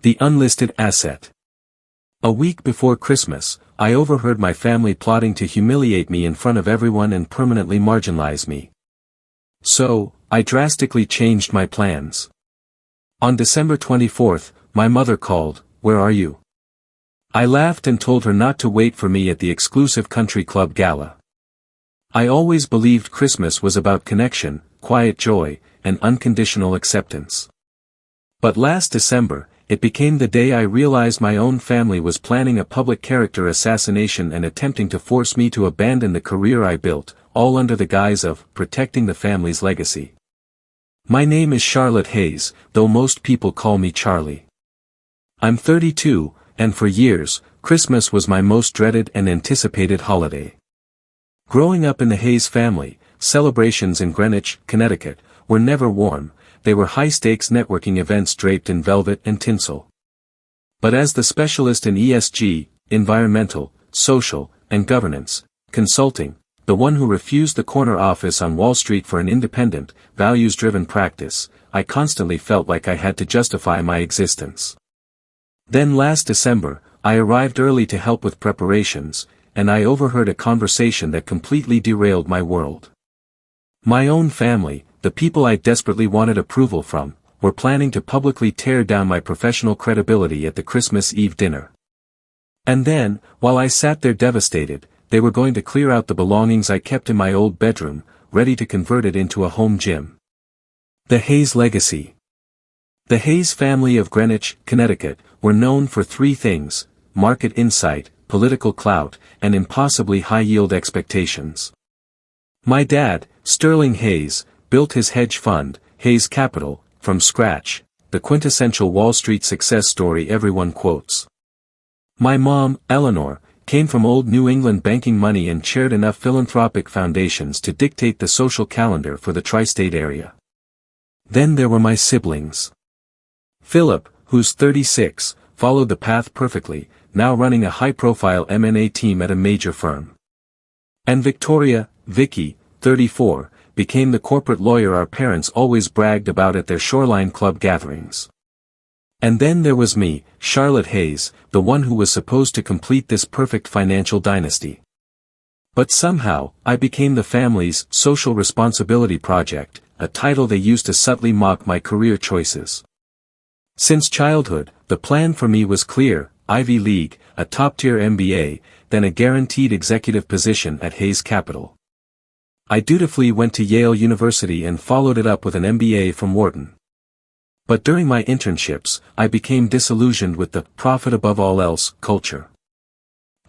The unlisted asset. A week before Christmas, I overheard my family plotting to humiliate me in front of everyone and permanently marginalize me. So, I drastically changed my plans. On December 24th, my mother called, "Where are you?" I laughed and told her not to wait for me at the exclusive country club gala. I always believed Christmas was about connection, quiet joy, and unconditional acceptance. But last December, it became the day I realized my own family was planning a public character assassination and attempting to force me to abandon the career I built, all under the guise of protecting the family's legacy. My name is Charlotte Hayes, though most people call me Charlie. I'm 32, and for years, Christmas was my most dreaded and anticipated holiday. Growing up in the Hayes family, celebrations in Greenwich, Connecticut, were never warm. They were high-stakes networking events draped in velvet and tinsel. But as the specialist in ESG, environmental, social, and governance, consulting, the one who refused the corner office on Wall Street for an independent, values-driven practice, I constantly felt like I had to justify my existence. Then last December, I arrived early to help with preparations, and I overheard a conversation that completely derailed my world. My own family, the people I desperately wanted approval from, were planning to publicly tear down my professional credibility at the Christmas Eve dinner. And then, while I sat there devastated, they were going to clear out the belongings I kept in my old bedroom, ready to convert it into a home gym. The Hayes legacy. The Hayes family of Greenwich, Connecticut, were known for three things: market insight, political clout, and impossibly high-yield expectations. My dad, Sterling Hayes, built his hedge fund, Hayes Capital, from scratch, the quintessential Wall Street success story everyone quotes. My mom, Eleanor, came from old New England banking money and chaired enough philanthropic foundations to dictate the social calendar for the tri-state area. Then there were my siblings. Philip, who's 36, followed the path perfectly, now running a high-profile M&A team at a major firm. And Victoria, Vicky, 34, became the corporate lawyer our parents always bragged about at their Shoreline Club gatherings. And then there was me, Charlotte Hayes, the one who was supposed to complete this perfect financial dynasty. But somehow, I became the family's social responsibility project, a title they used to subtly mock my career choices. Since childhood, the plan for me was clear: Ivy League, a top-tier MBA, then a guaranteed executive position at Hayes Capital. I dutifully went to Yale University and followed it up with an MBA from Wharton. But during my internships, I became disillusioned with the profit above all else culture.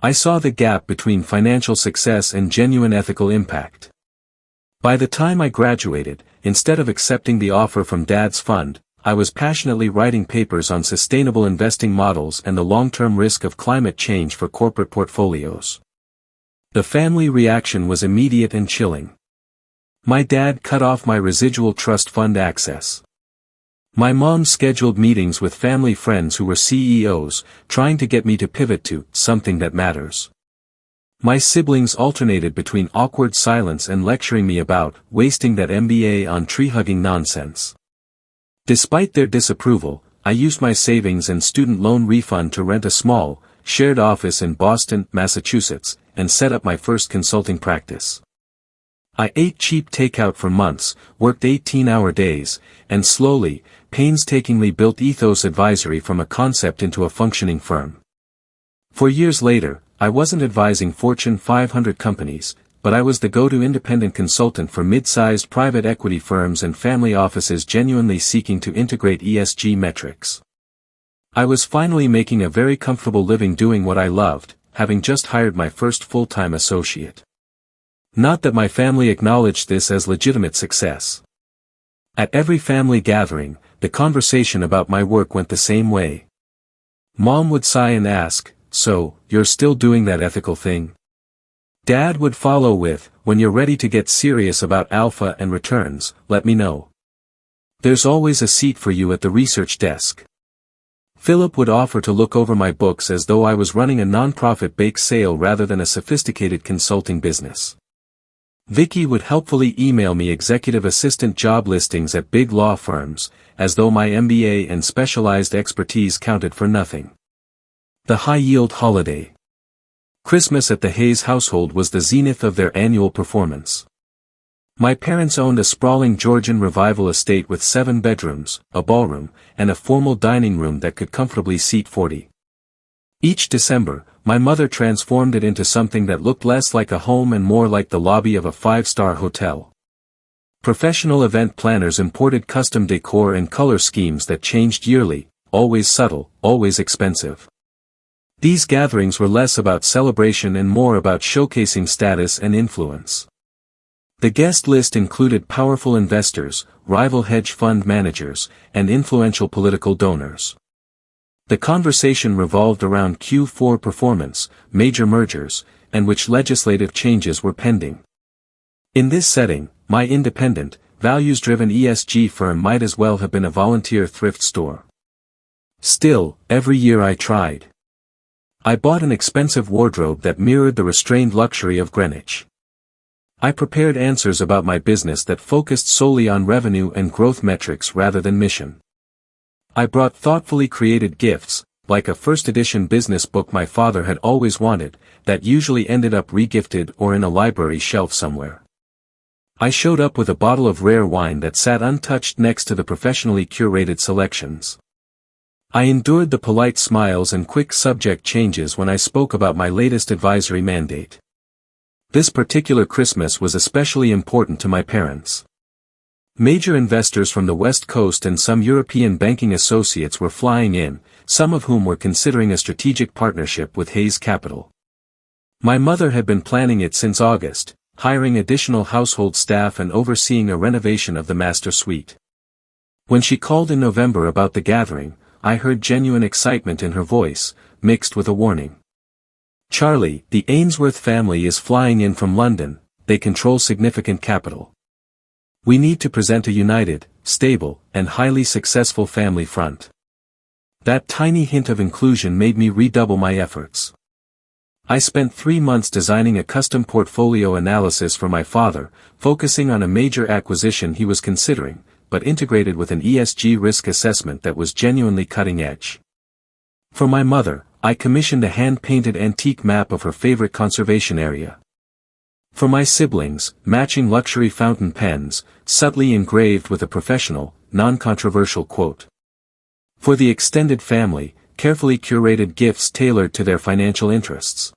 I saw the gap between financial success and genuine ethical impact. By the time I graduated, instead of accepting the offer from Dad's fund, I was passionately writing papers on sustainable investing models and the long-term risk of climate change for corporate portfolios. The family reaction was immediate and chilling. My dad cut off my residual trust fund access. My mom scheduled meetings with family friends who were CEOs, trying to get me to pivot to something that matters. My siblings alternated between awkward silence and lecturing me about wasting that MBA on tree-hugging nonsense. Despite their disapproval, I used my savings and student loan refund to rent a small, shared office in Boston, Massachusetts, and set up my first consulting practice. I ate cheap takeout for months, worked 18-hour days, and slowly, painstakingly built Ethos Advisory from a concept into a functioning firm. 4 years later, I wasn't advising Fortune 500 companies, but I was the go-to independent consultant for mid-sized private equity firms and family offices genuinely seeking to integrate ESG metrics. I was finally making a very comfortable living doing what I loved, having just hired my first full-time associate. Not that my family acknowledged this as legitimate success. At every family gathering, the conversation about my work went the same way. Mom would sigh and ask, "So, you're still doing that ethical thing?" Dad would follow with, "When you're ready to get serious about alpha and returns, let me know. There's always a seat for you at the research desk." Philip would offer to look over my books as though I was running a non-profit bake sale rather than a sophisticated consulting business. Vicky would helpfully email me executive assistant job listings at big law firms, as though my MBA and specialized expertise counted for nothing. The high-yield holiday. Christmas at the Hayes household was the zenith of their annual performance. My parents owned a sprawling Georgian revival estate with 7 bedrooms, a ballroom, and a formal dining room that could comfortably seat 40. Each December, my mother transformed it into something that looked less like a home and more like the lobby of a 5-star hotel. Professional event planners imported custom decor and color schemes that changed yearly, always subtle, always expensive. These gatherings were less about celebration and more about showcasing status and influence. The guest list included powerful investors, rival hedge fund managers, and influential political donors. The conversation revolved around Q4 performance, major mergers, and which legislative changes were pending. In this setting, my independent, values-driven ESG firm might as well have been a volunteer thrift store. Still, every year I tried. I bought an expensive wardrobe that mirrored the restrained luxury of Greenwich. I prepared answers about my business that focused solely on revenue and growth metrics rather than mission. I brought thoughtfully created gifts, like a first-edition business book my father had always wanted, that usually ended up regifted or in a library shelf somewhere. I showed up with a bottle of rare wine that sat untouched next to the professionally curated selections. I endured the polite smiles and quick subject changes when I spoke about my latest advisory mandate. This particular Christmas was especially important to my parents. Major investors from the West Coast and some European banking associates were flying in, some of whom were considering a strategic partnership with Hayes Capital. My mother had been planning it since August, hiring additional household staff and overseeing a renovation of the master suite. When she called in November about the gathering, I heard genuine excitement in her voice, mixed with a warning. "Charlie, the Ainsworth family is flying in from London, they control significant capital. We need to present a united, stable, and highly successful family front." That tiny hint of inclusion made me redouble my efforts. I spent 3 months designing a custom portfolio analysis for my father, focusing on a major acquisition he was considering, but integrated with an ESG risk assessment that was genuinely cutting edge. For my mother, I commissioned a hand-painted antique map of her favorite conservation area. For my siblings, matching luxury fountain pens, subtly engraved with a professional, non-controversial quote. For the extended family, carefully curated gifts tailored to their financial interests.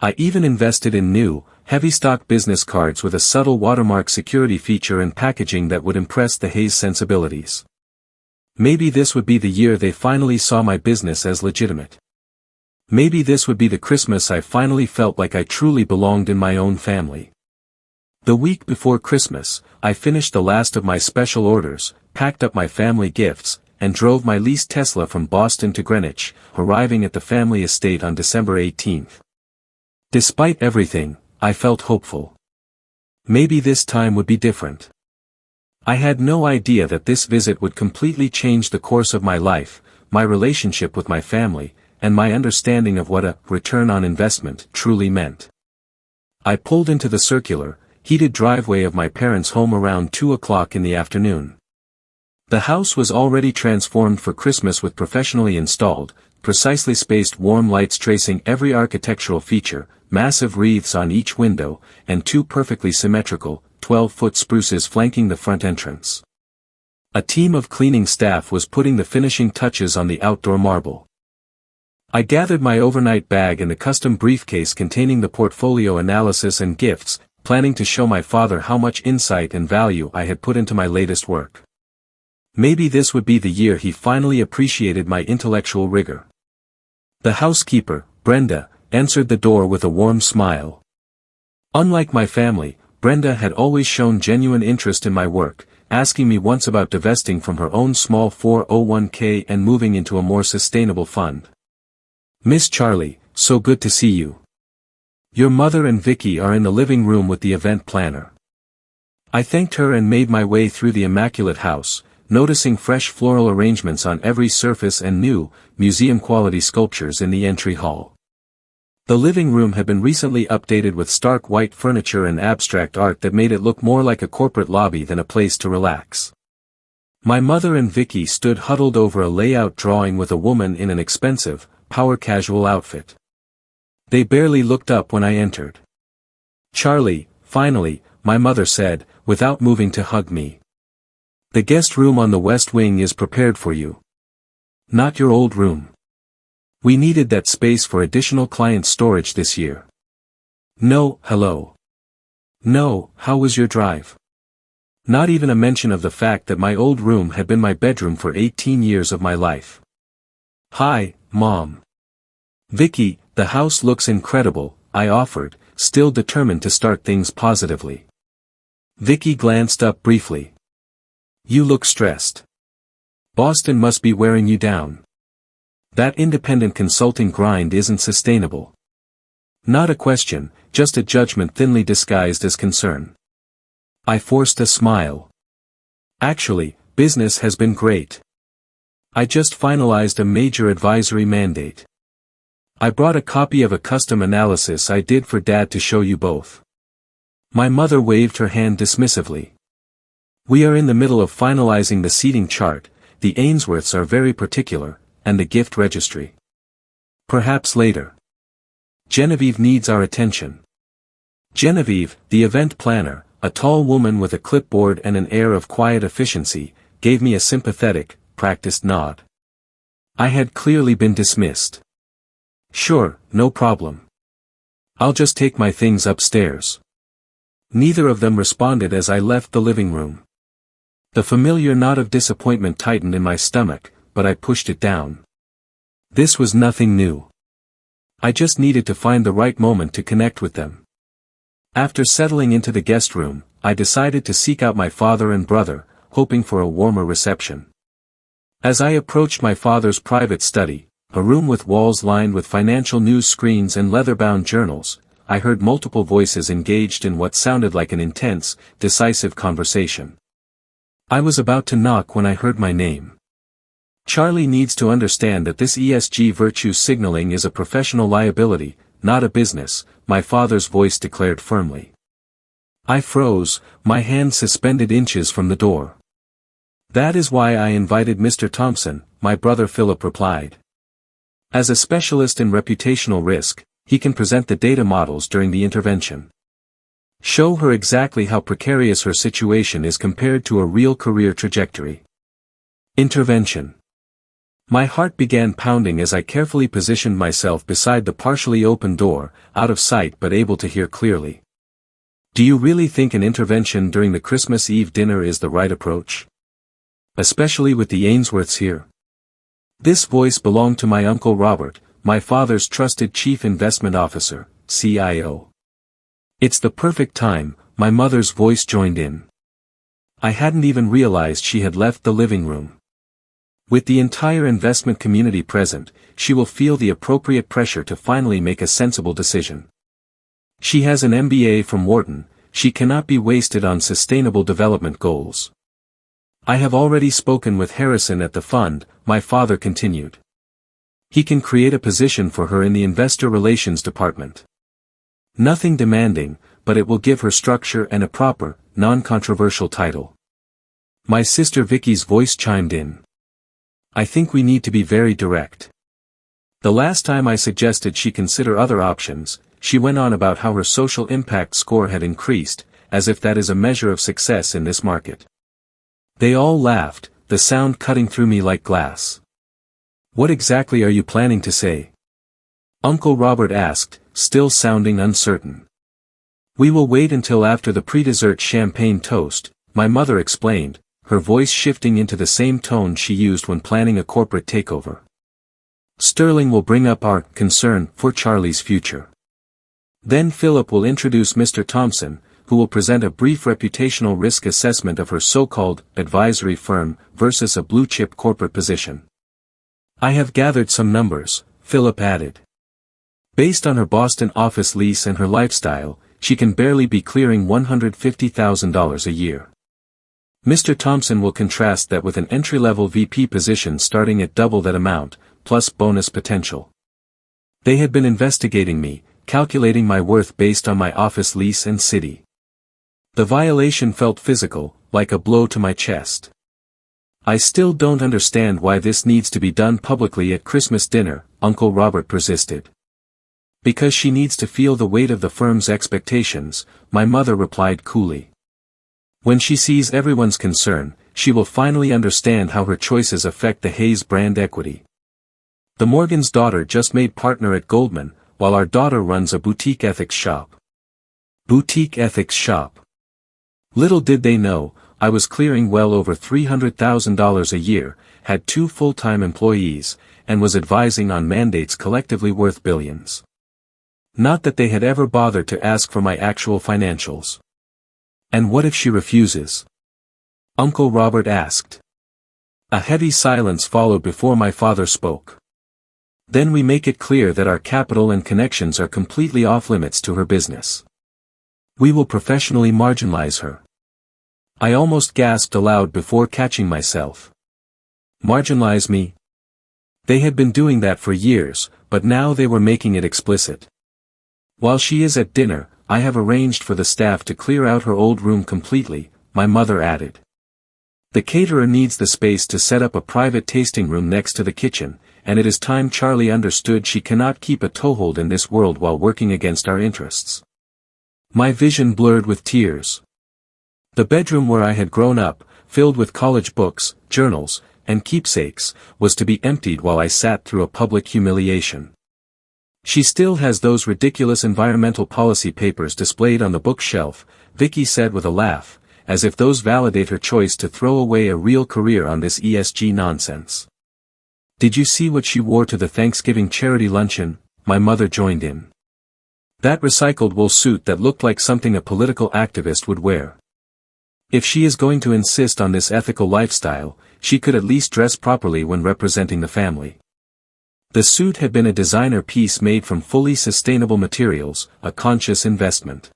I even invested in new, heavy-stock business cards with a subtle watermark security feature and packaging that would impress the Hayes sensibilities. Maybe this would be the year they finally saw my business as legitimate. Maybe this would be the Christmas I finally felt like I truly belonged in my own family. The week before Christmas, I finished the last of my special orders, packed up my family gifts, and drove my leased Tesla from Boston to Greenwich, arriving at the family estate on December 18th. Despite everything, I felt hopeful. Maybe this time would be different. I had no idea that this visit would completely change the course of my life, my relationship with my family, and my understanding of what a return on investment truly meant. I pulled into the circular, heated driveway of my parents' home around 2 o'clock in the afternoon. The house was already transformed for Christmas with professionally installed, precisely spaced warm lights tracing every architectural feature, massive wreaths on each window, and 2 perfectly symmetrical, 12-foot spruces flanking the front entrance. A team of cleaning staff was putting the finishing touches on the outdoor marble. I gathered my overnight bag and the custom briefcase containing the portfolio analysis and gifts, planning to show my father how much insight and value I had put into my latest work. Maybe this would be the year he finally appreciated my intellectual rigor. The housekeeper, Brenda, answered the door with a warm smile. Unlike my family, Brenda had always shown genuine interest in my work, asking me once about divesting from her own small 401k and moving into a more sustainable fund. "Miss Charlie, so good to see you. Your mother and Vicky are in the living room with the event planner." I thanked her and made my way through the immaculate house, noticing fresh floral arrangements on every surface and new, museum-quality sculptures in the entry hall. The living room had been recently updated with stark white furniture and abstract art that made it look more like a corporate lobby than a place to relax. My mother and Vicky stood huddled over a layout drawing with a woman in an expensive, power casual outfit. They barely looked up when I entered. "Charlie," finally, my mother said, without moving to hug me. "The guest room on the west wing is prepared for you. Not your old room. We needed that space for additional client storage this year." "No, hello. No, how was your drive?" Not even a mention of the fact that my old room had been my bedroom for 18 years of my life. "Hi, Mom." "Vicky, the house looks incredible," I offered, still determined to start things positively. Vicky glanced up briefly. "You look stressed. Boston must be wearing you down. That independent consulting grind isn't sustainable." Not a question, just a judgment thinly disguised as concern. I forced a smile. "Actually, business has been great. I just finalized a major advisory mandate. I brought a copy of a custom analysis I did for Dad to show you both." My mother waved her hand dismissively. "We are in the middle of finalizing the seating chart, the Ainsworths are very particular, and the gift registry. Perhaps later. Genevieve needs our attention." Genevieve, the event planner, a tall woman with a clipboard and an air of quiet efficiency, gave me a sympathetic, practiced nod. I had clearly been dismissed. "Sure, no problem. I'll just take my things upstairs." Neither of them responded as I left the living room. The familiar knot of disappointment tightened in my stomach, but I pushed it down. This was nothing new. I just needed to find the right moment to connect with them. After settling into the guest room, I decided to seek out my father and brother, hoping for a warmer reception. As I approached my father's private study, a room with walls lined with financial news screens and leather-bound journals, I heard multiple voices engaged in what sounded like an intense, decisive conversation. I was about to knock when I heard my name. "Charlie needs to understand that this ESG virtue signaling is a professional liability, not a business," my father's voice declared firmly. I froze, my hand suspended inches from the door. "That is why I invited Mr. Thompson," my brother Philip replied. "As a specialist in reputational risk, he can present the data models during the intervention. Show her exactly how precarious her situation is compared to a real career trajectory." Intervention. My heart began pounding as I carefully positioned myself beside the partially open door, out of sight but able to hear clearly. "Do you really think an intervention during the Christmas Eve dinner is the right approach? Especially with the Ainsworths here?" This voice belonged to my Uncle Robert, my father's trusted chief investment officer, CIO. "It's the perfect time," my mother's voice joined in. I hadn't even realized she had left the living room. With the entire investment community present, she will feel the appropriate pressure to finally make a sensible decision. She has an MBA from Wharton, she cannot be wasted on sustainable development goals. "I have already spoken with Harrison at the fund," my father continued. "He can create a position for her in the investor relations department. Nothing demanding, but it will give her structure and a proper, non-controversial title." My sister Vicky's voice chimed in. "I think we need to be very direct. The last time I suggested she consider other options, she went on about how her social impact score had increased, as if that is a measure of success in this market." They all laughed, the sound cutting through me like glass. "What exactly are you planning to say?" Uncle Robert asked, still sounding uncertain. "We will wait until after the pre-dessert champagne toast," my mother explained, her voice shifting into the same tone she used when planning a corporate takeover. "Sterling will bring up our concern for Charlie's future. Then Philip will introduce Mr. Thompson, who will present a brief reputational risk assessment of her so-called advisory firm versus a blue-chip corporate position. I have gathered some numbers," Philip added. "Based on her Boston office lease and her lifestyle, she can barely be clearing $150,000 a year. Mr. Thompson will contrast that with an entry-level VP position starting at double that amount, plus bonus potential. They had been investigating me, calculating my worth based on my office lease and city. The violation felt physical, like a blow to my chest. I still don't understand why this needs to be done publicly at Christmas dinner, Uncle Robert persisted. Because she needs to feel the weight of the firm's expectations, my mother replied coolly. When she sees everyone's concern, she will finally understand how her choices affect the Hayes brand equity. The Morgan's daughter just made partner at Goldman, while our daughter runs a boutique ethics shop. Boutique ethics shop. Little did they know, I was clearing well over $300,000 a year, had 2 full-time employees, and was advising on mandates collectively worth billions. Not that they had ever bothered to ask for my actual financials. And what if she refuses? Uncle Robert asked. A heavy silence followed before my father spoke. Then we make it clear that our capital and connections are completely off-limits to her business. We will professionally marginalize her. I almost gasped aloud before catching myself. Marginalize me? They had been doing that for years, but now they were making it explicit. While she is at dinner, I have arranged for the staff to clear out her old room completely, my mother added. The caterer needs the space to set up a private tasting room next to the kitchen, and it is time Charlie understood she cannot keep a toehold in this world while working against our interests. My vision blurred with tears. The bedroom where I had grown up, filled with college books, journals, and keepsakes, was to be emptied while I sat through a public humiliation. She still has those ridiculous environmental policy papers displayed on the bookshelf, Vicky said with a laugh, as if those validate her choice to throw away a real career on this ESG nonsense. Did you see what she wore to the Thanksgiving charity luncheon? My mother joined in. That recycled wool suit that looked like something a political activist would wear. If she is going to insist on this ethical lifestyle, she could at least dress properly when representing the family. The suit had been a designer piece made from fully sustainable materials, a conscious investment.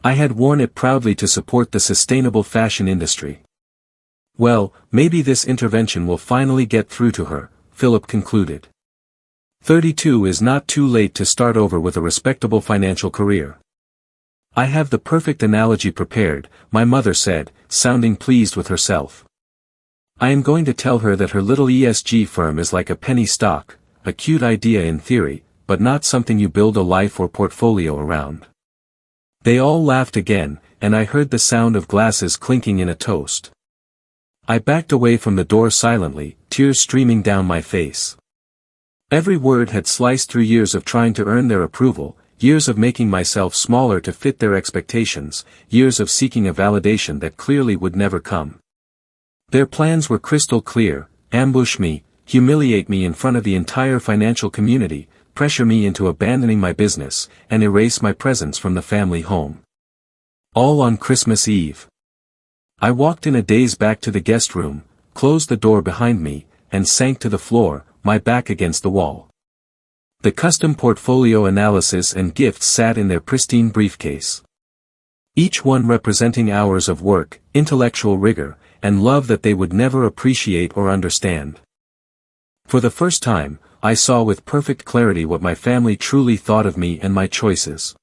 I had worn it proudly to support the sustainable fashion industry. Well, maybe this intervention will finally get through to her, Philip concluded. 32 is not too late to start over with a respectable financial career. I have the perfect analogy prepared, my mother said, sounding pleased with herself. I am going to tell her that her little ESG firm is like a penny stock, a cute idea in theory, but not something you build a life or portfolio around. They all laughed again, and I heard the sound of glasses clinking in a toast. I backed away from the door silently, tears streaming down my face. Every word had sliced through years of trying to earn their approval, years of making myself smaller to fit their expectations, years of seeking a validation that clearly would never come. Their plans were crystal clear: ambush me, humiliate me in front of the entire financial community, pressure me into abandoning my business, and erase my presence from the family home. All on Christmas Eve. I walked in a daze back to the guest room, closed the door behind me, and sank to the floor, my back against the wall. The custom portfolio analysis and gifts sat in their pristine briefcase. Each one representing hours of work, intellectual rigor, and love that they would never appreciate or understand. For the first time, I saw with perfect clarity what my family truly thought of me and my choices.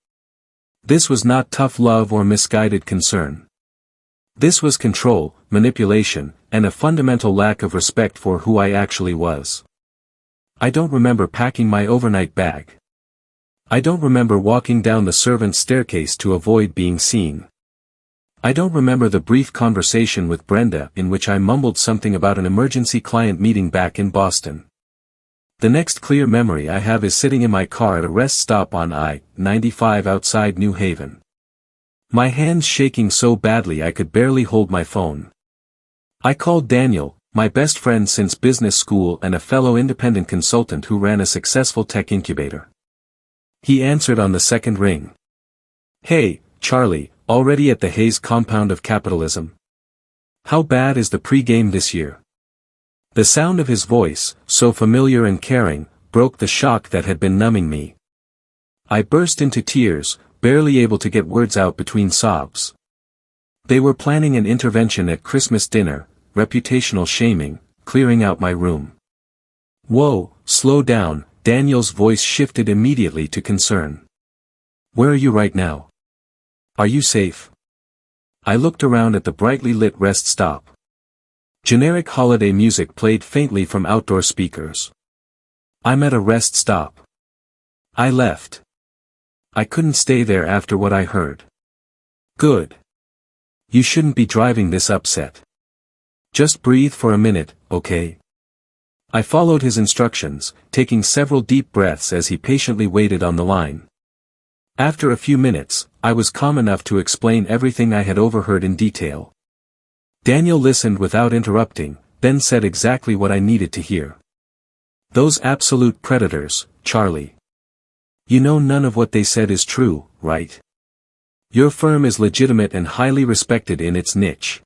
This was not tough love or misguided concern. This was control, manipulation, and a fundamental lack of respect for who I actually was. I don't remember packing my overnight bag. I don't remember walking down the servants' staircase to avoid being seen. I don't remember the brief conversation with Brenda in which I mumbled something about an emergency client meeting back in Boston. The next clear memory I have is sitting in my car at a rest stop on I-95 outside New Haven. My hands shaking so badly I could barely hold my phone. I called Daniel, my best friend since business school and a fellow independent consultant who ran a successful tech incubator. He answered on the second ring. "Hey, Charlie, already at the Hayes compound of capitalism? How bad is the pre-game this year?" The sound of his voice, so familiar and caring, broke the shock that had been numbing me. I burst into tears, barely able to get words out between sobs. They were planning an intervention at Christmas dinner, reputational shaming, clearing out my room. "Whoa, slow down, Daniel's voice shifted immediately to concern. Where are you right now? Are you safe? I looked around at the brightly lit rest stop. Generic holiday music played faintly from outdoor speakers. I'm at a rest stop. I left. I couldn't stay there after what I heard. Good. You shouldn't be driving this upset. Just breathe for a minute, okay? I followed his instructions, taking several deep breaths as he patiently waited on the line. After a few minutes, I was calm enough to explain everything I had overheard in detail. Daniel listened without interrupting, then said exactly what I needed to hear. Those absolute predators, Charlie. You know none of what they said is true, right? Your firm is legitimate and highly respected in its niche.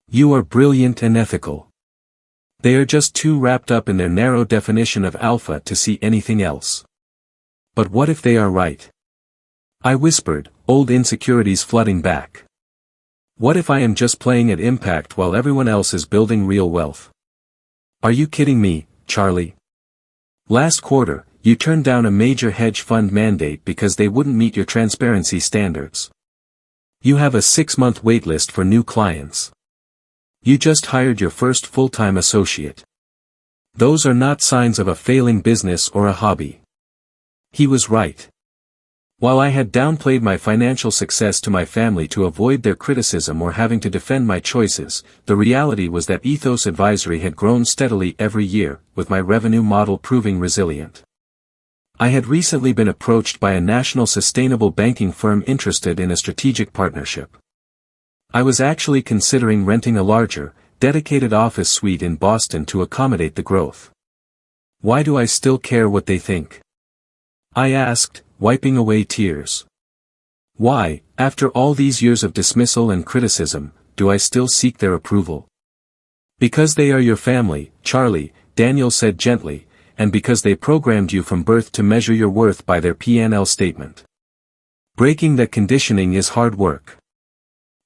You are brilliant and ethical. They are just too wrapped up in their narrow definition of alpha to see anything else. But what if they are right? I whispered, old insecurities flooding back. What if I am just playing at impact while everyone else is building real wealth? Are you kidding me, Charlie? Last quarter, you turned down a major hedge fund mandate because they wouldn't meet your transparency standards. You have a 6-month waitlist for new clients. You just hired your first full-time associate. Those are not signs of a failing business or a hobby. He was right. While I had downplayed my financial success to my family to avoid their criticism or having to defend my choices, the reality was that Ethos Advisory had grown steadily every year, with my revenue model proving resilient. I had recently been approached by a national sustainable banking firm interested in a strategic partnership. I was actually considering renting a larger, dedicated office suite in Boston to accommodate the growth. Why do I still care what they think? I asked, wiping away tears. Why, after all these years of dismissal and criticism, do I still seek their approval? Because they are your family, Charlie, Daniel said gently, and because they programmed you from birth to measure your worth by their P&L statement. Breaking that conditioning is hard work.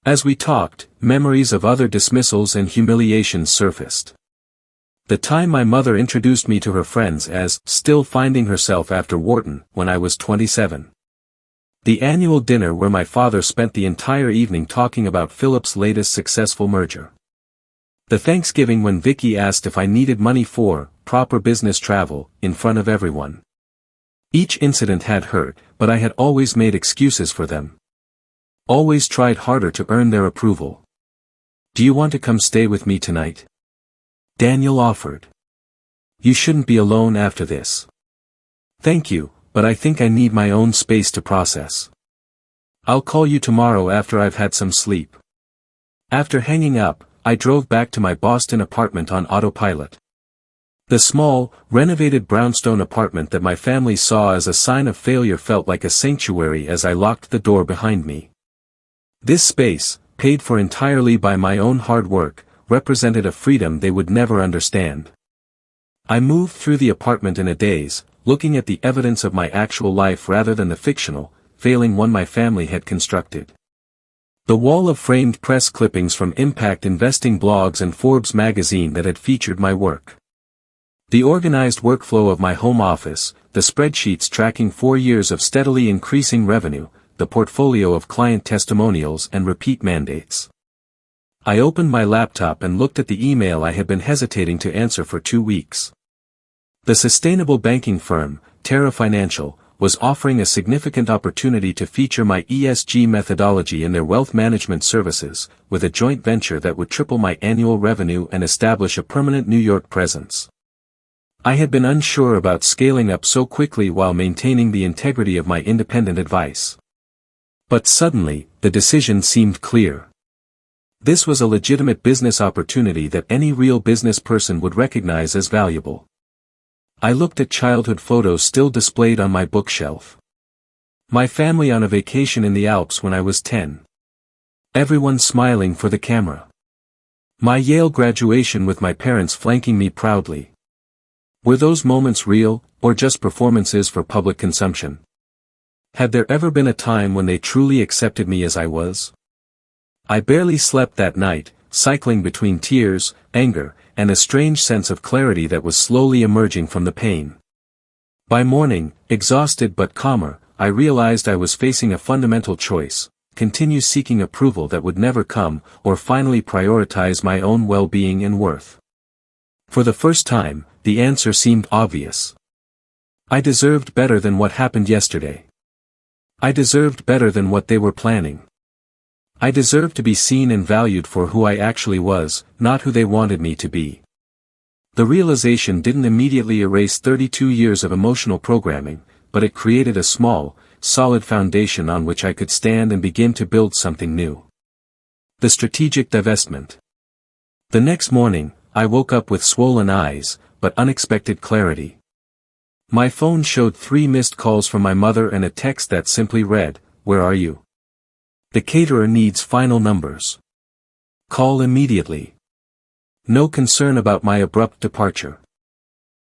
As we talked, memories of other dismissals and humiliations surfaced. The time my mother introduced me to her friends as still finding herself after Wharton when I was 27. The annual dinner where my father spent the entire evening talking about Philip's latest successful merger. The Thanksgiving when Vicky asked if I needed money for proper business travel in front of everyone. Each incident had hurt, but I had always made excuses for them. Always tried harder to earn their approval. Do you want to come stay with me tonight? Daniel offered. You shouldn't be alone after this. Thank you, but I think I need my own space to process. I'll call you tomorrow after I've had some sleep. After hanging up, I drove back to my Boston apartment on autopilot. The small, renovated brownstone apartment that my family saw as a sign of failure felt like a sanctuary as I locked the door behind me. This space, paid for entirely by my own hard work, represented a freedom they would never understand. I moved through the apartment in a daze, looking at the evidence of my actual life rather than the fictional, failing one my family had constructed. The wall of framed press clippings from impact investing blogs and Forbes magazine that had featured my work. The organized workflow of my home office, the spreadsheets tracking 4 years of steadily increasing revenue, the portfolio of client testimonials and repeat mandates. I opened my laptop and looked at the email I had been hesitating to answer for 2 weeks. The sustainable banking firm, Terra Financial, was offering a significant opportunity to feature my ESG methodology in their wealth management services, with a joint venture that would triple my annual revenue and establish a permanent New York presence. I had been unsure about scaling up so quickly while maintaining the integrity of my independent advice. But suddenly, the decision seemed clear. This was a legitimate business opportunity that any real business person would recognize as valuable. I looked at childhood photos still displayed on my bookshelf. My family on a vacation in the Alps when I was 10. Everyone smiling for the camera. My Yale graduation with my parents flanking me proudly. Were those moments real, or just performances for public consumption? Had there ever been a time when they truly accepted me as I was? I barely slept that night, cycling between tears, anger, and a strange sense of clarity that was slowly emerging from the pain. By morning, exhausted but calmer, I realized I was facing a fundamental choice: continue seeking approval that would never come, or finally prioritize my own well-being and worth. For the first time, the answer seemed obvious. I deserved better than what happened yesterday. I deserved better than what they were planning. I deserved to be seen and valued for who I actually was, not who they wanted me to be. The realization didn't immediately erase 32 years of emotional programming, but it created a small, solid foundation on which I could stand and begin to build something new. The strategic divestment. The next morning, I woke up with swollen eyes, but unexpected clarity. My phone showed 3 missed calls from my mother and a text that simply read, "Where are you? The caterer needs final numbers. Call immediately." No concern about my abrupt departure.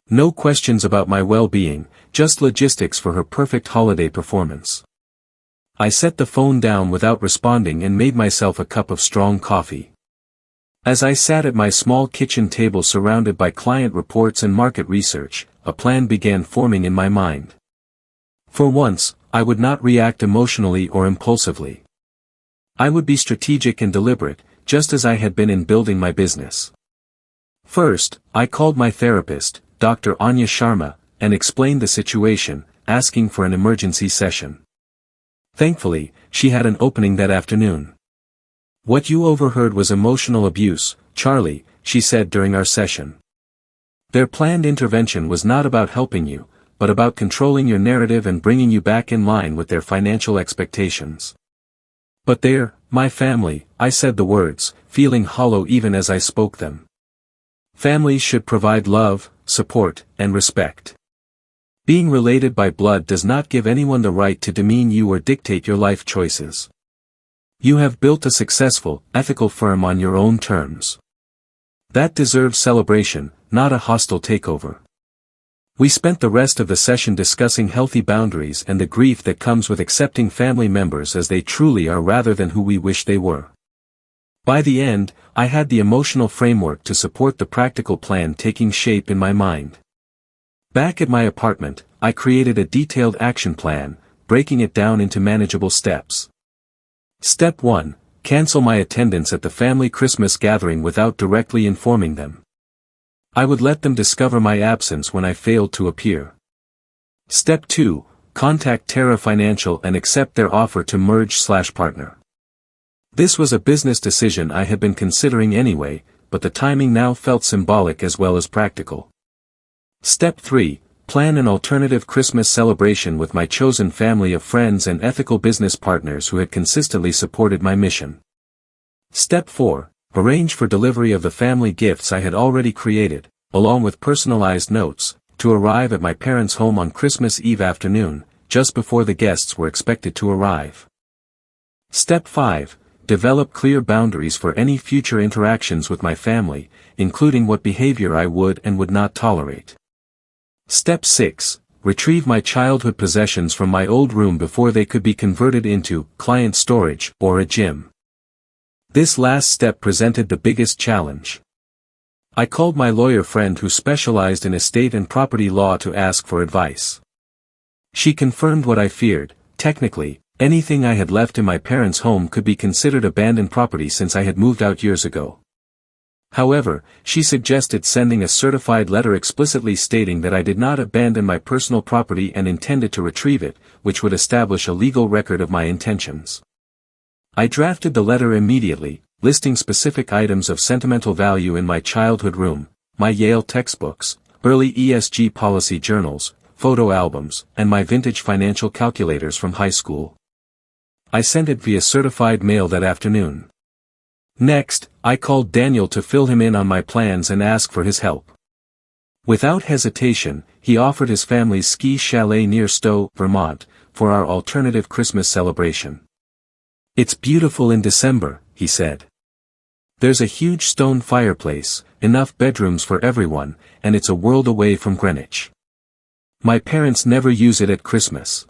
No questions about my well-being, just logistics for her perfect holiday performance. I set the phone down without responding and made myself a cup of strong coffee. As I sat at my small kitchen table surrounded by client reports and market research, a plan began forming in my mind. For once, I would not react emotionally or impulsively. I would be strategic and deliberate, just as I had been in building my business. First, I called my therapist, Dr. Anya Sharma, and explained the situation, asking for an emergency session. Thankfully, she had an opening that afternoon. "What you overheard was emotional abuse, Charlie," she said during our session. "Their planned intervention was not about helping you, but about controlling your narrative and bringing you back in line with their financial expectations." "But they're my family," I said the words, feeling hollow even as I spoke them. Families should provide love, support, and respect. Being related by blood does not give anyone the right to demean you or dictate your life choices. You have built a successful, ethical firm on your own terms. That deserves celebration, not a hostile takeover. We spent the rest of the session discussing healthy boundaries and the grief that comes with accepting family members as they truly are rather than who we wish they were. By the end, I had the emotional framework to support the practical plan taking shape in my mind. Back at my apartment, I created a detailed action plan, breaking it down into manageable steps. Step 1. Cancel my attendance at the family Christmas gathering without directly informing them. I would let them discover my absence when I failed to appear. Step 2. Contact Terra Financial and accept their offer to merge/partner. This was a business decision I had been considering anyway, but the timing now felt symbolic as well as practical. Step 3. Plan an alternative Christmas celebration with my chosen family of friends and ethical business partners who had consistently supported my mission. Step 4. Arrange for delivery of the family gifts I had already created, along with personalized notes, to arrive at my parents' home on Christmas Eve afternoon, just before the guests were expected to arrive. Step 5. Develop clear boundaries for any future interactions with my family, including what behavior I would and would not tolerate. Step 6. Retrieve my childhood possessions from my old room before they could be converted into client storage or a gym. This last step presented the biggest challenge. I called my lawyer friend who specialized in estate and property law to ask for advice. She confirmed what I feared: technically, anything I had left in my parents' home could be considered abandoned property since I had moved out years ago. However, she suggested sending a certified letter explicitly stating that I did not abandon my personal property and intended to retrieve it, which would establish a legal record of my intentions. I drafted the letter immediately, listing specific items of sentimental value in my childhood room, my Yale textbooks, early ESG policy journals, photo albums, and my vintage financial calculators from high school. I sent it via certified mail that afternoon. Next, I called Daniel to fill him in on my plans and ask for his help. Without hesitation, he offered his family's ski chalet near Stowe, Vermont, for our alternative Christmas celebration. "It's beautiful in December," he said. "There's a huge stone fireplace, enough bedrooms for everyone, and it's a world away from Greenwich. My parents never use it at Christmas."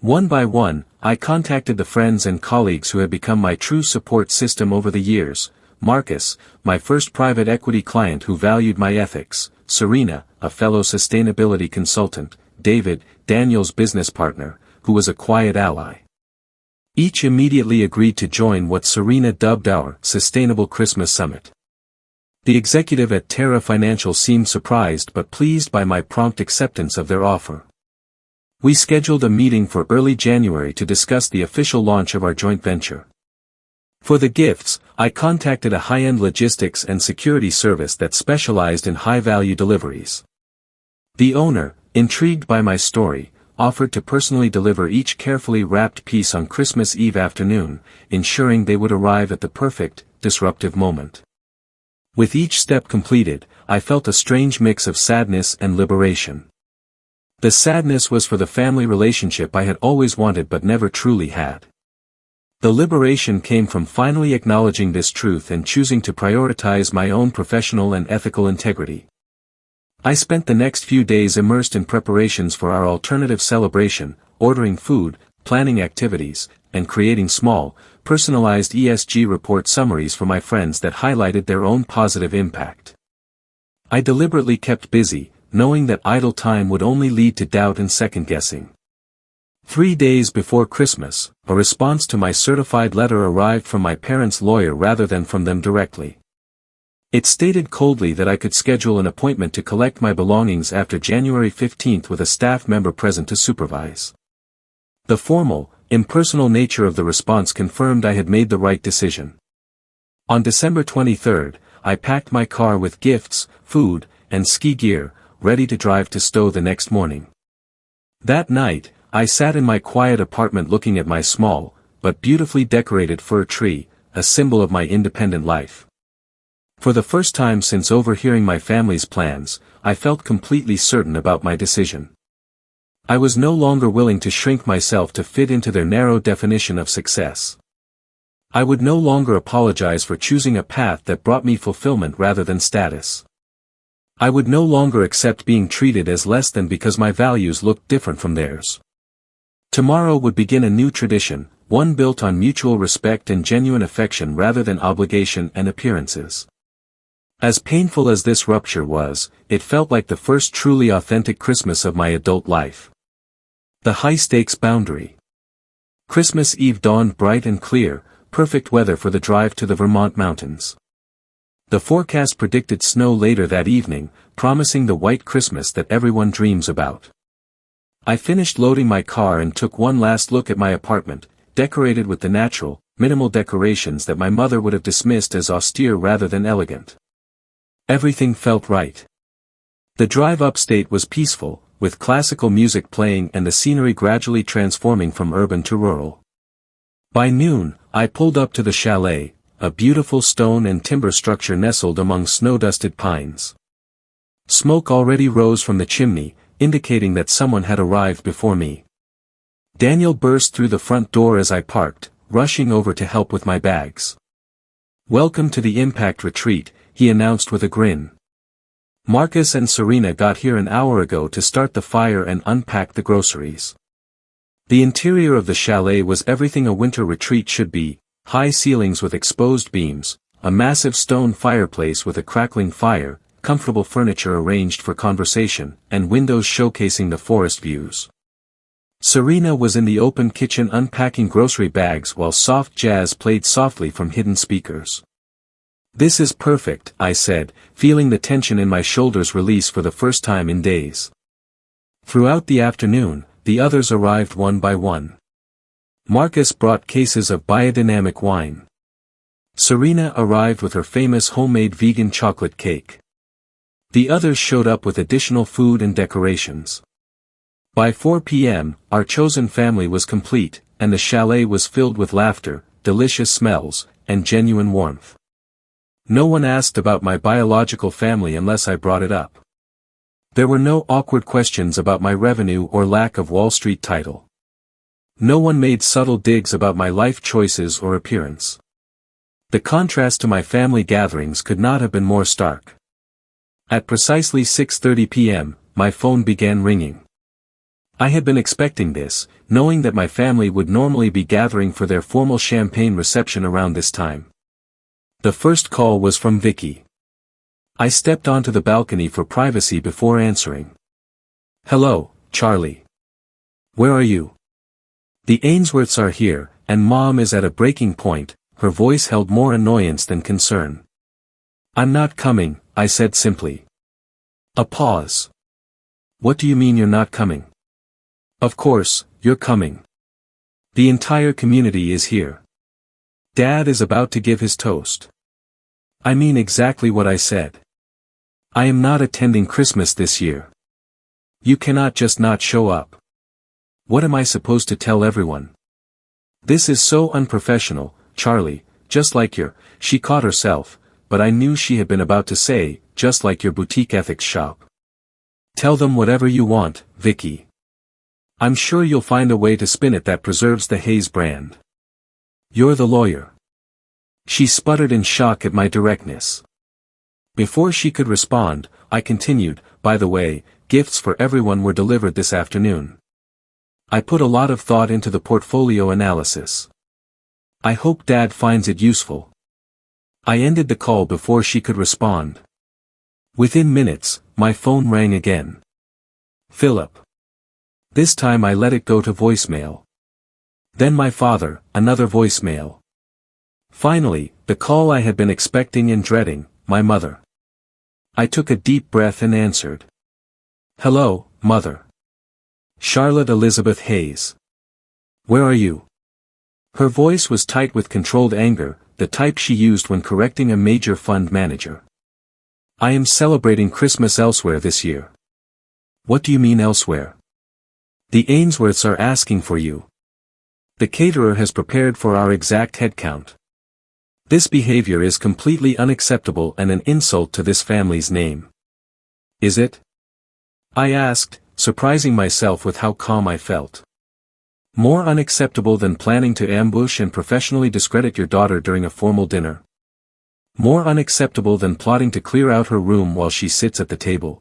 One by one, I contacted the friends and colleagues who had become my true support system over the years: Marcus, my first private equity client who valued my ethics; Serena, a fellow sustainability consultant; David, Daniel's business partner, who was a quiet ally. Each immediately agreed to join what Serena dubbed our Sustainable Christmas Summit. The executive at Terra Financial seemed surprised but pleased by my prompt acceptance of their offer. We scheduled a meeting for early January to discuss the official launch of our joint venture. For the gifts, I contacted a high-end logistics and security service that specialized in high-value deliveries. The owner, intrigued by my story, offered to personally deliver each carefully wrapped piece on Christmas Eve afternoon, ensuring they would arrive at the perfect, disruptive moment. With each step completed, I felt a strange mix of sadness and liberation. The sadness was for the family relationship I had always wanted but never truly had. The liberation came from finally acknowledging this truth and choosing to prioritize my own professional and ethical integrity. I spent the next few days immersed in preparations for our alternative celebration, ordering food, planning activities, and creating small, personalized ESG report summaries for my friends that highlighted their own positive impact. I deliberately kept busy, knowing that idle time would only lead to doubt and second-guessing. 3 days before Christmas, a response to my certified letter arrived from my parents' lawyer rather than from them directly. It stated coldly that I could schedule an appointment to collect my belongings after January 15th with a staff member present to supervise. The formal, impersonal nature of the response confirmed I had made the right decision. On December 23rd, I packed my car with gifts, food, and ski gear, ready to drive to Stowe the next morning. That night, I sat in my quiet apartment looking at my small, but beautifully decorated fir tree, a symbol of my independent life. For the first time since overhearing my family's plans, I felt completely certain about my decision. I was no longer willing to shrink myself to fit into their narrow definition of success. I would no longer apologize for choosing a path that brought me fulfillment rather than status. I would no longer accept being treated as less than because my values looked different from theirs. Tomorrow would begin a new tradition, one built on mutual respect and genuine affection rather than obligation and appearances. As painful as this rupture was, it felt like the first truly authentic Christmas of my adult life. The high-stakes boundary. Christmas Eve dawned bright and clear, perfect weather for the drive to the Vermont mountains. The forecast predicted snow later that evening, promising the white Christmas that everyone dreams about. I finished loading my car and took one last look at my apartment, decorated with the natural, minimal decorations that my mother would have dismissed as austere rather than elegant. Everything felt right. The drive upstate was peaceful, with classical music playing and the scenery gradually transforming from urban to rural. By noon, I pulled up to the chalet, a beautiful stone and timber structure nestled among snow-dusted pines. Smoke already rose from the chimney, indicating that someone had arrived before me. Daniel burst through the front door as I parked, rushing over to help with my bags. "Welcome to the Impact Retreat," he announced with a grin. "Marcus and Serena got here an hour ago to start the fire and unpack the groceries." The interior of the chalet was everything a winter retreat should be: high ceilings with exposed beams, a massive stone fireplace with a crackling fire, comfortable furniture arranged for conversation, and windows showcasing the forest views. Serena was in the open kitchen unpacking grocery bags while soft jazz played softly from hidden speakers. "This is perfect," I said, feeling the tension in my shoulders release for the first time in days. Throughout the afternoon, the others arrived one by one. Marcus brought cases of biodynamic wine. Serena arrived with her famous homemade vegan chocolate cake. The others showed up with additional food and decorations. By 4 p.m., our chosen family was complete, and the chalet was filled with laughter, delicious smells, and genuine warmth. No one asked about my biological family unless I brought it up. There were no awkward questions about my revenue or lack of Wall Street title. No one made subtle digs about my life choices or appearance. The contrast to my family gatherings could not have been more stark. At precisely 6:30 p.m., my phone began ringing. I had been expecting this, knowing that my family would normally be gathering for their formal champagne reception around this time. The first call was from Vicky. I stepped onto the balcony for privacy before answering. "Hello, Charlie. Where are you? The Ainsworths are here, and Mom is at a breaking point. Her voice held more annoyance than concern. I'm not coming, I said simply. A pause. What do you mean you're not coming? Of course, you're coming. The entire community is here. Dad is about to give his toast. I mean exactly what I said. I am not attending Christmas this year. You cannot just not show up. What am I supposed to tell everyone? This is so unprofessional, Charlie, just like she caught herself, but I knew she had been about to say, just like your boutique ethics shop. Tell them whatever you want, Vicky. I'm sure you'll find a way to spin it that preserves the Hayes brand. You're the lawyer. She sputtered in shock at my directness. Before she could respond, I continued, by the way, gifts for everyone were delivered this afternoon. I put a lot of thought into the portfolio analysis. I hope Dad finds it useful. I ended the call before she could respond. Within minutes, my phone rang again. Philip. This time I let it go to voicemail. Then my father, another voicemail. Finally, the call I had been expecting and dreading, my mother. I took a deep breath and answered. Hello, Mother. Charlotte Elizabeth Hayes. Where are you? Her voice was tight with controlled anger, the type she used when correcting a major fund manager. I am celebrating Christmas elsewhere this year. What do you mean elsewhere? The Ainsworths are asking for you. The caterer has prepared for our exact headcount. This behavior is completely unacceptable and an insult to this family's name. Is it? I asked, surprising myself with how calm I felt. More unacceptable than planning to ambush and professionally discredit your daughter during a formal dinner. More unacceptable than plotting to clear out her room while she sits at the table.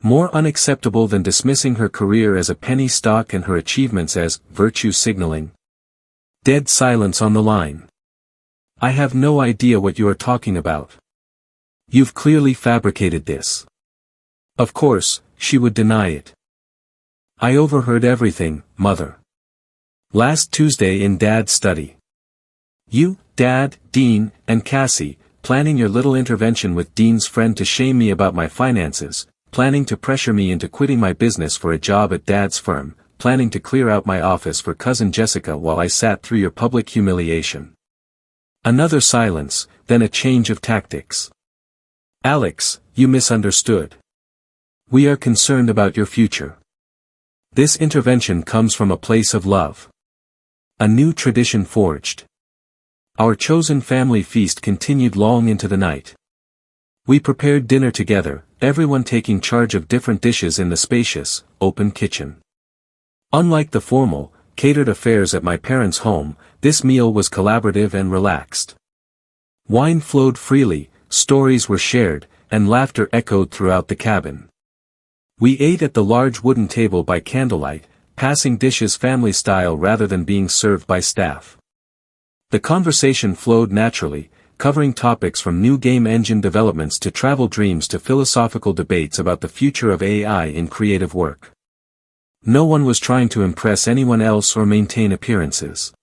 More unacceptable than dismissing her career as a penny stock and her achievements as virtue signaling. Dead silence on the line. I have no idea what you are talking about. You've clearly fabricated this. Of course, she would deny it. I overheard everything, Mother. Last Tuesday in Dad's study. You, Dad, Dean, and Cassie, planning your little intervention with Dean's friend to shame me about my finances, planning to pressure me into quitting my business for a job at Dad's firm, planning to clear out my office for cousin Jessica while I sat through your public humiliation. Another silence, then a change of tactics. Alex, you misunderstood. We are concerned about your future. This intervention comes from a place of love. A new tradition forged. Our chosen family feast continued long into the night. We prepared dinner together, everyone taking charge of different dishes in the spacious, open kitchen. Unlike the formal, catered affairs at my parents' home, this meal was collaborative and relaxed. Wine flowed freely, stories were shared, and laughter echoed throughout the cabin. We ate at the large wooden table by candlelight, passing dishes family style rather than being served by staff. The conversation flowed naturally, covering topics from new game engine developments to travel dreams to philosophical debates about the future of AI in creative work. No one was trying to impress anyone else or maintain appearances.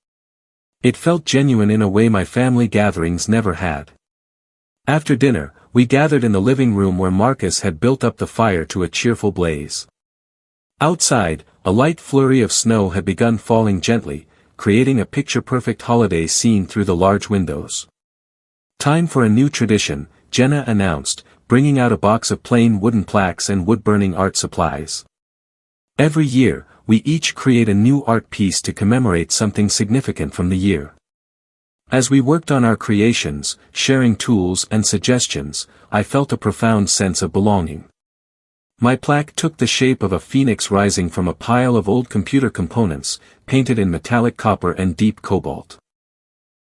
It felt genuine in a way my family gatherings never had. After dinner, we gathered in the living room where Marcus had built up the fire to a cheerful blaze. Outside, a light flurry of snow had begun falling gently, creating a picture-perfect holiday scene through the large windows. Time for a new tradition, Jenna announced, bringing out a box of plain wooden plaques and wood-burning art supplies. Every year, we each create a new art piece to commemorate something significant from the year. As we worked on our creations, sharing tools and suggestions, I felt a profound sense of belonging. My plaque took the shape of a phoenix rising from a pile of old computer components, painted in metallic copper and deep cobalt.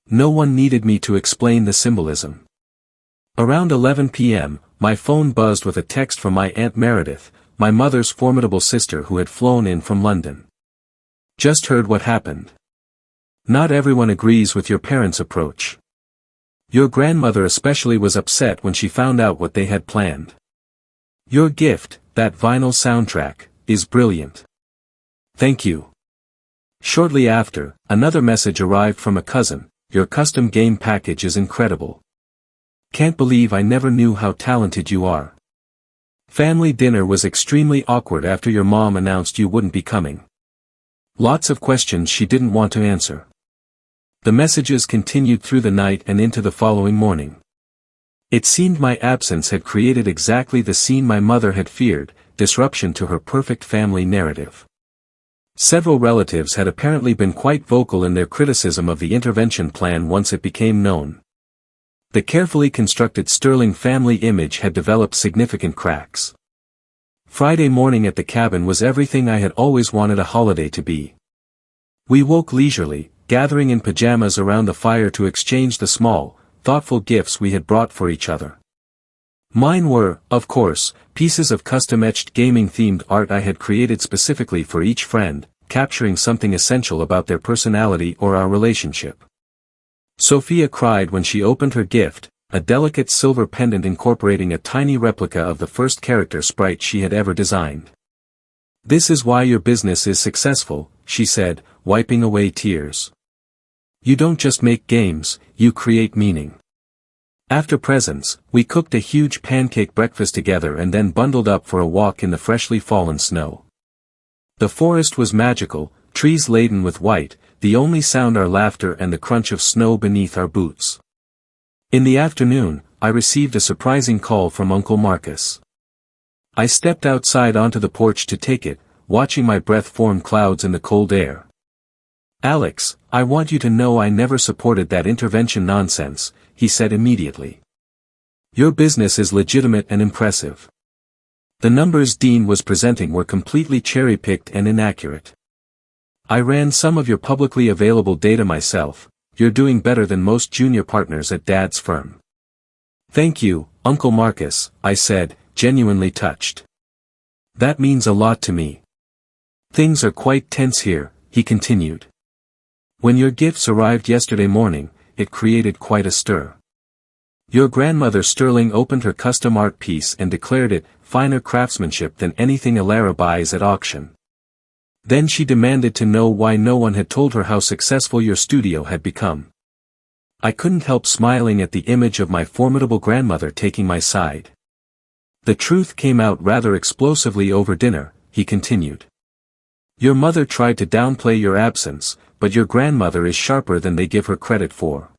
No one needed me to explain the symbolism. Around 11 p.m., my phone buzzed with a text from my Aunt Meredith, my mother's formidable sister who had flown in from London. Just heard what happened. Not everyone agrees with your parents' approach. Your grandmother especially was upset when she found out what they had planned. Your gift, that vinyl soundtrack, is brilliant. Thank you. Shortly after, another message arrived from a cousin, your custom game package is incredible. Can't believe I never knew how talented you are. Family dinner was extremely awkward after your mom announced you wouldn't be coming. Lots of questions she didn't want to answer. The messages continued through the night and into the following morning. It seemed my absence had created exactly the scene my mother had feared, disruption to her perfect family narrative. Several relatives had apparently been quite vocal in their criticism of the intervention plan once it became known. The carefully constructed sterling family image had developed significant cracks. Friday morning at the cabin was everything I had always wanted a holiday to be. We woke leisurely, gathering in pajamas around the fire to exchange the small, thoughtful gifts we had brought for each other. Mine were, of course, pieces of custom-etched gaming-themed art I had created specifically for each friend, capturing something essential about their personality or our relationship. Sophia cried when she opened her gift, a delicate silver pendant incorporating a tiny replica of the first character sprite she had ever designed. "This is why your business is successful," she said, wiping away tears. "You don't just make games, you create meaning." After presents, we cooked a huge pancake breakfast together and then bundled up for a walk in the freshly fallen snow. The forest was magical, trees laden with white, the only sound our laughter and the crunch of snow beneath our boots. In the afternoon, I received a surprising call from Uncle Marcus. I stepped outside onto the porch to take it, watching my breath form clouds in the cold air. "Alex, I want you to know I never supported that intervention nonsense," he said immediately. "Your business is legitimate and impressive. The numbers Dean was presenting were completely cherry-picked and inaccurate. I ran some of your publicly available data myself. You're doing better than most junior partners at Dad's firm." "Thank you, Uncle Marcus," I said, genuinely touched. "That means a lot to me." "Things are quite tense here," he continued. "When your gifts arrived yesterday morning, it created quite a stir. Your grandmother Sterling opened her custom art piece and declared it finer craftsmanship than anything Alara buys at auction. Then she demanded to know why no one had told her how successful your studio had become. I couldn't help smiling at the image of my formidable grandmother taking my side. The truth came out rather explosively over dinner," he continued. "Your mother tried to downplay your absence, but your grandmother is sharper than they give her credit for.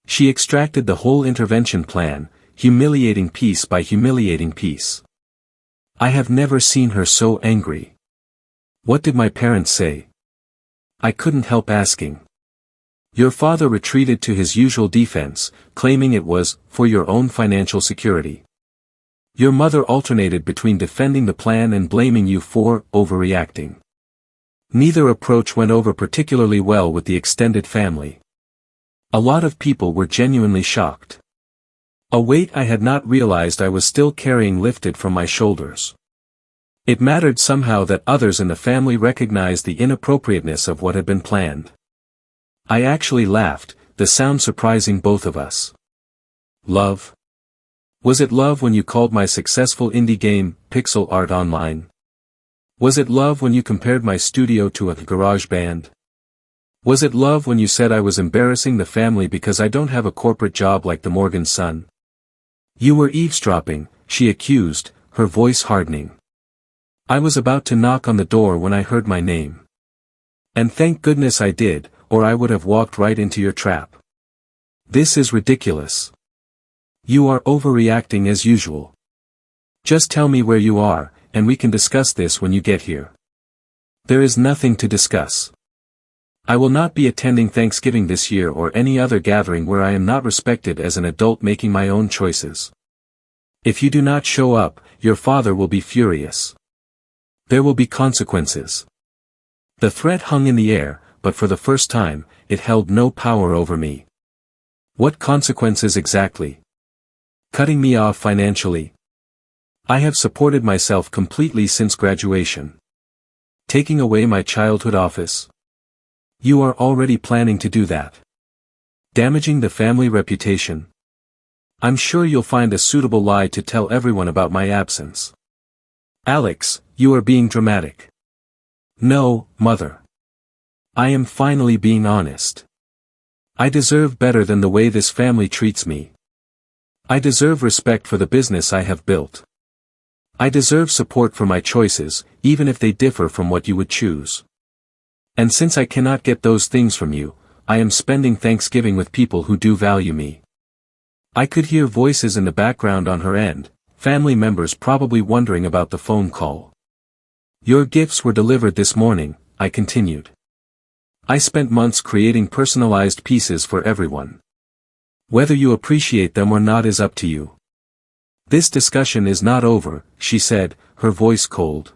She extracted the whole intervention plan, humiliating piece by humiliating piece. I have never seen her so angry." "What did my parents say?" I couldn't help asking. "Your father retreated to his usual defense, claiming it was for your own financial security. Your mother alternated between defending the plan and blaming you for overreacting. Neither approach went over particularly well with the extended family. A lot of people were genuinely shocked. A weight I had not realized I was still carrying lifted from my shoulders. It mattered somehow that others in the family recognized the inappropriateness of what had been planned. I actually laughed, the sound surprising both of us. Love? Was it love when you called my successful indie game, pixel art online? Was it love when you compared my studio to a garage band? Was it love when you said I was embarrassing the family because I don't have a corporate job like the Morgan son? You were eavesdropping, she accused, her voice hardening. I was about to knock on the door when I heard my name. And thank goodness I did, or I would have walked right into your trap. This is ridiculous. You are overreacting as usual. Just tell me where you are, and we can discuss this when you get here. There is nothing to discuss. I will not be attending Thanksgiving this year or any other gathering where I am not respected as an adult making my own choices. If you do not show up, your father will be furious. There will be consequences. The threat hung in the air, but for the first time, it held no power over me. What consequences exactly? Cutting me off financially? I have supported myself completely since graduation. Taking away my childhood office? You are already planning to do that. Damaging the family reputation? I'm sure you'll find a suitable lie to tell everyone about my absence. Alex, you are being dramatic. No, Mother. I am finally being honest. I deserve better than the way this family treats me. I deserve respect for the business I have built. I deserve support for my choices, even if they differ from what you would choose. And since I cannot get those things from you, I am spending Thanksgiving with people who do value me. I could hear voices in the background on her end, family members probably wondering about the phone call. Your gifts were delivered this morning, I continued. I spent months creating personalized pieces for everyone. Whether you appreciate them or not is up to you. This discussion is not over, she said, her voice cold.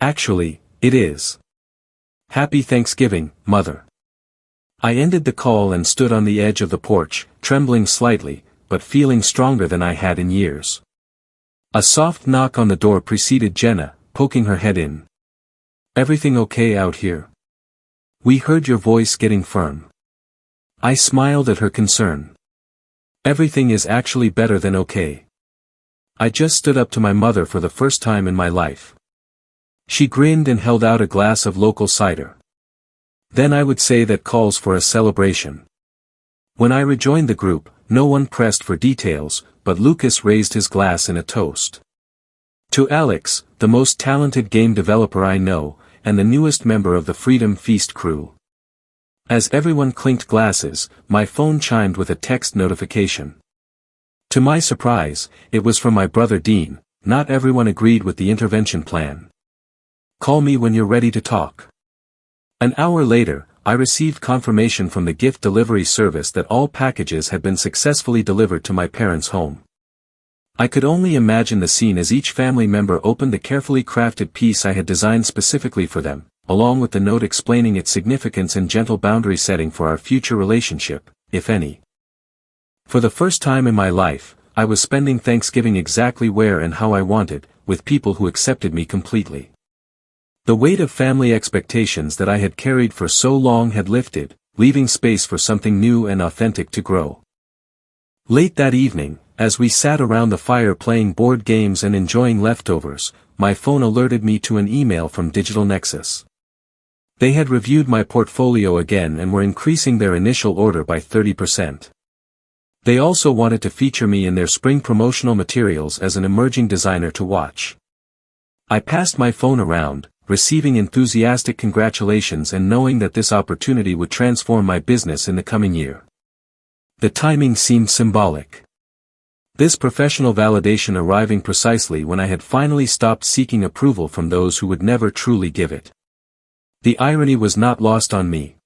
Actually, it is. Happy Thanksgiving, Mother. I ended the call and stood on the edge of the porch, trembling slightly, but feeling stronger than I had in years. A soft knock on the door preceded Jenna, poking her head in. Everything okay out here? We heard your voice getting firm. I smiled at her concern. Everything is actually better than okay. I just stood up to my mother for the first time in my life. She grinned and held out a glass of local cider. Then I would say that calls for a celebration. When I rejoined the group, no one pressed for details, but Lucas raised his glass in a toast. To Alex, the most talented game developer I know, and the newest member of the Freedom Feast crew. As everyone clinked glasses, my phone chimed with a text notification. To my surprise, it was from my brother Dean. Not everyone agreed with the intervention plan. Call me when you're ready to talk. An hour later, I received confirmation from the gift delivery service that all packages had been successfully delivered to my parents' home. I could only imagine the scene as each family member opened the carefully crafted piece I had designed specifically for them, along with the note explaining its significance and gentle boundary setting for our future relationship, if any. For the first time in my life, I was spending Thanksgiving exactly where and how I wanted, with people who accepted me completely. The weight of family expectations that I had carried for so long had lifted, leaving space for something new and authentic to grow. Late that evening, as we sat around the fire playing board games and enjoying leftovers, my phone alerted me to an email from Digital Nexus. They had reviewed my portfolio again and were increasing their initial order by 30%. They also wanted to feature me in their spring promotional materials as an emerging designer to watch. I passed my phone around, receiving enthusiastic congratulations and knowing that this opportunity would transform my business in the coming year. The timing seemed symbolic. This professional validation arriving precisely when I had finally stopped seeking approval from those who would never truly give it. The irony was not lost on me.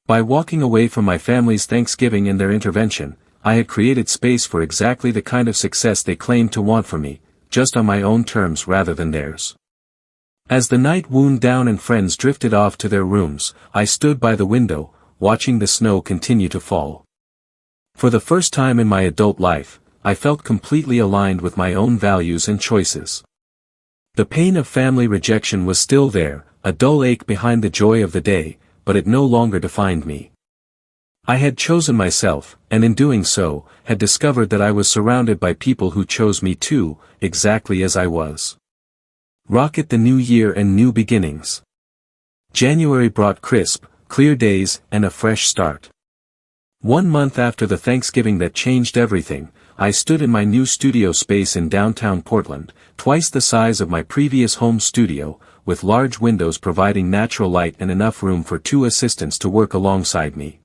By walking away from my family's Thanksgiving and their intervention, I had created space for exactly the kind of success they claimed to want from me, just on my own terms rather than theirs. As the night wound down and friends drifted off to their rooms, I stood by the window, watching the snow continue to fall. For the first time in my adult life, I felt completely aligned with my own values and choices. The pain of family rejection was still there, a dull ache behind the joy of the day, but it no longer defined me. I had chosen myself, and in doing so, had discovered that I was surrounded by people who chose me too, exactly as I was. Rocket the new year and new beginnings. January brought crisp, clear days and a fresh start. 1 month after the Thanksgiving that changed everything, I stood in my new studio space in downtown Portland, twice the size of my previous home studio, with large windows providing natural light and enough room for 2 assistants to work alongside me.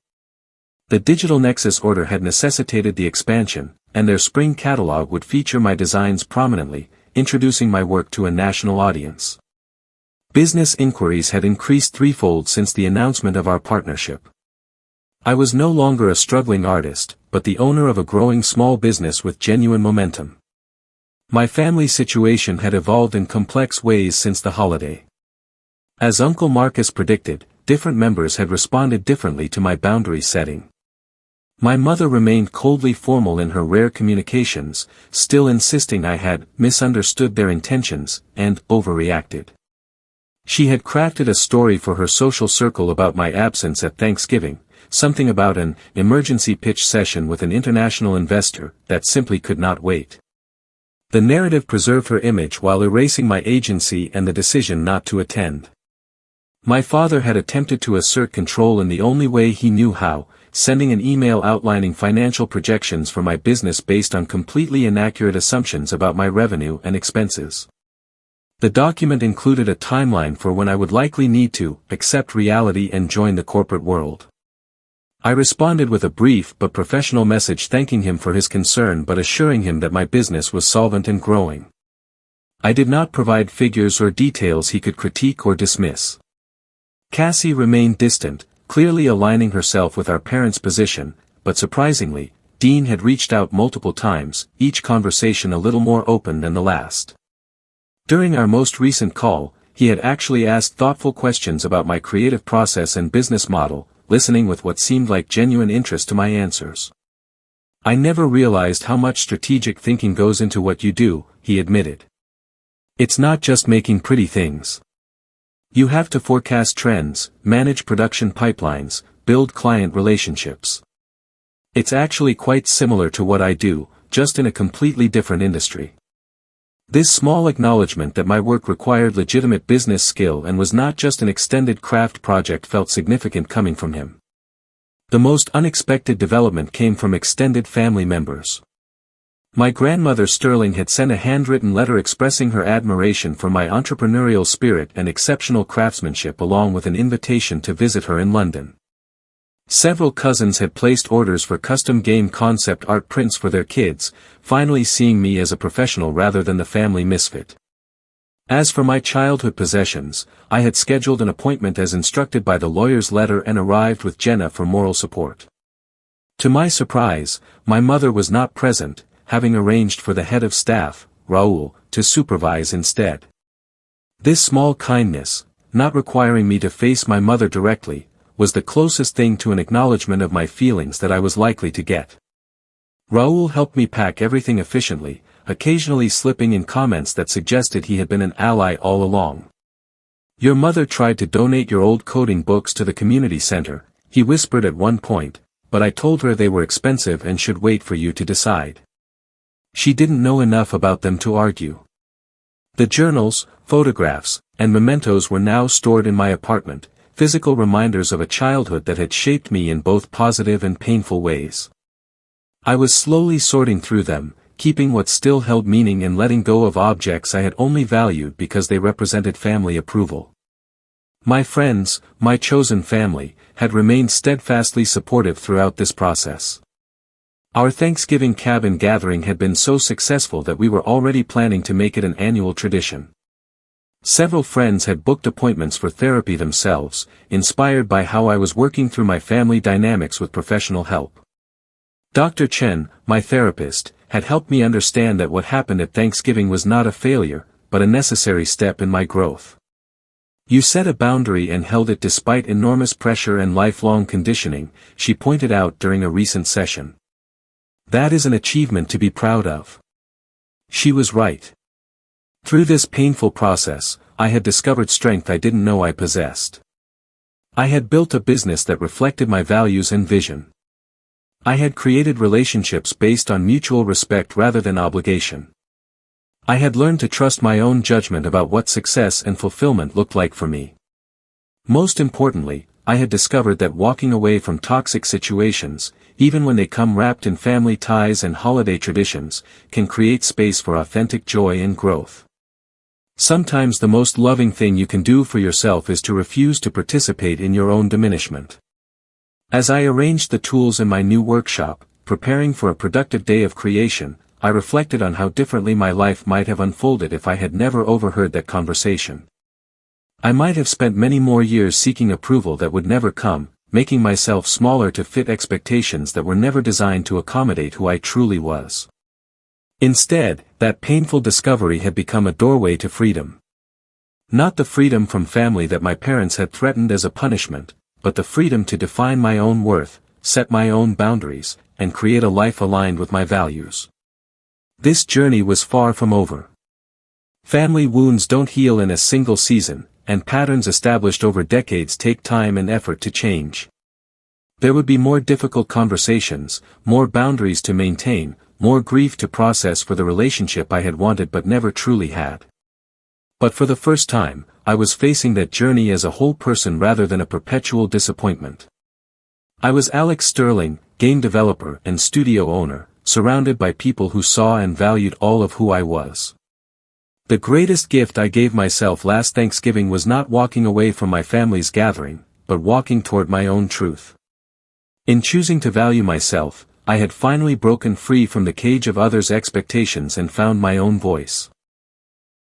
The Digital Nexus order had necessitated the expansion, and their spring catalog would feature my designs prominently, introducing my work to a national audience. Business inquiries had increased threefold since the announcement of our partnership. I was no longer a struggling artist, but the owner of a growing small business with genuine momentum. My family situation had evolved in complex ways since the holiday. As Uncle Marcus predicted, different members had responded differently to my boundary setting. My mother remained coldly formal in her rare communications, still insisting I had misunderstood their intentions and overreacted. She had crafted a story for her social circle about my absence at Thanksgiving, something about an emergency pitch session with an international investor that simply could not wait. The narrative preserved her image while erasing my agency and the decision not to attend. My father had attempted to assert control in the only way he knew how, sending an email outlining financial projections for my business based on completely inaccurate assumptions about my revenue and expenses. The document included a timeline for when I would likely need to accept reality and join the corporate world. I responded with a brief but professional message thanking him for his concern but assuring him that my business was solvent and growing. I did not provide figures or details he could critique or dismiss. Cassie remained distant, clearly aligning herself with our parents' position, but surprisingly, Dean had reached out multiple times, each conversation a little more open than the last. During our most recent call, he had actually asked thoughtful questions about my creative process and business model, listening with what seemed like genuine interest to my answers. I never realized how much strategic thinking goes into what you do, he admitted. It's not just making pretty things. You have to forecast trends, manage production pipelines, build client relationships. It's actually quite similar to what I do, just in a completely different industry. This small acknowledgement that my work required legitimate business skill and was not just an extended craft project felt significant coming from him. The most unexpected development came from extended family members. My grandmother Sterling had sent a handwritten letter expressing her admiration for my entrepreneurial spirit and exceptional craftsmanship along with an invitation to visit her in London. Several cousins had placed orders for custom game concept art prints for their kids, finally seeing me as a professional rather than the family misfit. As for my childhood possessions, I had scheduled an appointment as instructed by the lawyer's letter and arrived with Jenna for moral support. To my surprise, my mother was not present, having arranged for the head of staff, Raoul, to supervise instead. This small kindness, not requiring me to face my mother directly, was the closest thing to an acknowledgement of my feelings that I was likely to get. Raoul helped me pack everything efficiently, occasionally slipping in comments that suggested he had been an ally all along. Your mother tried to donate your old coding books to the community center, he whispered at one point, but I told her they were expensive and should wait for you to decide. She didn't know enough about them to argue. The journals, photographs, and mementos were now stored in my apartment, physical reminders of a childhood that had shaped me in both positive and painful ways. I was slowly sorting through them, keeping what still held meaning and letting go of objects I had only valued because they represented family approval. My friends, my chosen family, had remained steadfastly supportive throughout this process. Our Thanksgiving cabin gathering had been so successful that we were already planning to make it an annual tradition. Several friends had booked appointments for therapy themselves, inspired by how I was working through my family dynamics with professional help. Dr. Chen, my therapist, had helped me understand that what happened at Thanksgiving was not a failure, but a necessary step in my growth. You set a boundary and held it despite enormous pressure and lifelong conditioning, she pointed out during a recent session. That is an achievement to be proud of. She was right. Through this painful process, I had discovered strength I didn't know I possessed. I had built a business that reflected my values and vision. I had created relationships based on mutual respect rather than obligation. I had learned to trust my own judgment about what success and fulfillment looked like for me. Most importantly, I had discovered that walking away from toxic situations, even when they come wrapped in family ties and holiday traditions, can create space for authentic joy and growth. Sometimes the most loving thing you can do for yourself is to refuse to participate in your own diminishment. As I arranged the tools in my new workshop, preparing for a productive day of creation, I reflected on how differently my life might have unfolded if I had never overheard that conversation. I might have spent many more years seeking approval that would never come, making myself smaller to fit expectations that were never designed to accommodate who I truly was. Instead, that painful discovery had become a doorway to freedom. Not the freedom from family that my parents had threatened as a punishment, but the freedom to define my own worth, set my own boundaries, and create a life aligned with my values. This journey was far from over. Family wounds don't heal in a single season, and patterns established over decades take time and effort to change. There would be more difficult conversations, more boundaries to maintain, more grief to process for the relationship I had wanted but never truly had. But for the first time, I was facing that journey as a whole person rather than a perpetual disappointment. I was Alex Sterling, game developer and studio owner, surrounded by people who saw and valued all of who I was. The greatest gift I gave myself last Thanksgiving was not walking away from my family's gathering, but walking toward my own truth. In choosing to value myself, I had finally broken free from the cage of others' expectations and found my own voice.